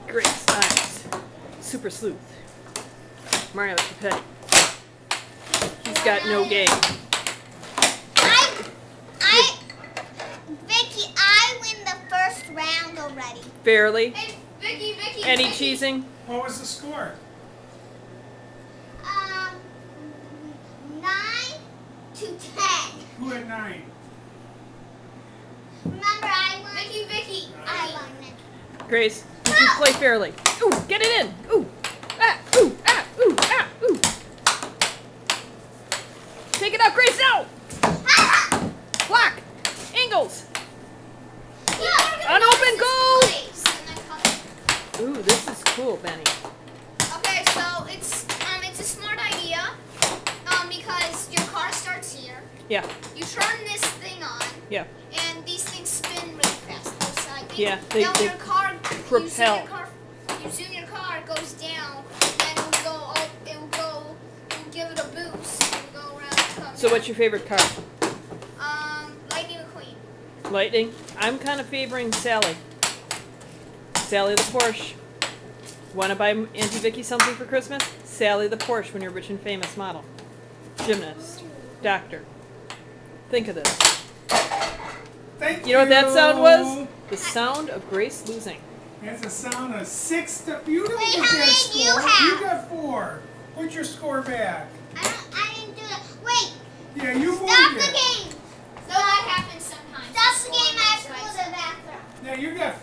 Grace Ives, Super Sleuth, Mario Capetti. He's got no game. Vicky, I win the first round already. Fairly. Hey, Vicky. Any cheesing? What was the score? 9-10. Who had 9? Remember, I won. Vicky. I won it. Grace, did you play fairly? Ooh, get it in. Ooh, ah, ooh, ah, ooh, ah, ooh. Take it out, Grace, now! Block! Ingles! Unopened goal! Ooh, this is cool, Benny. Okay, so it's a smart idea because your car starts here. Yeah, You turn this thing on, yeah. and these things spin really fast. Those side things. Yeah, now they your car propel. Using your car goes down, and it will give it a boost. It will go around. Come So down. what's your favorite car? Lightning McQueen. Lightning? I'm kind of favoring Sally. Sally the Porsche. Want to buy Auntie Vicky something for Christmas? Sally the Porsche when you're a rich and famous model. Gymnast. Doctor. Think of this. Thank you. You know what that sound was? The sound of Grace losing. That's the sound of 6 to... You didn't Wait, get how that many score. do you have? You got 4. Put your score back. I didn't do that. Wait, Yeah, you moved stop the it. game. So that happens sometimes. Stop the game. I have to go to the bathroom. Yeah, you got 4.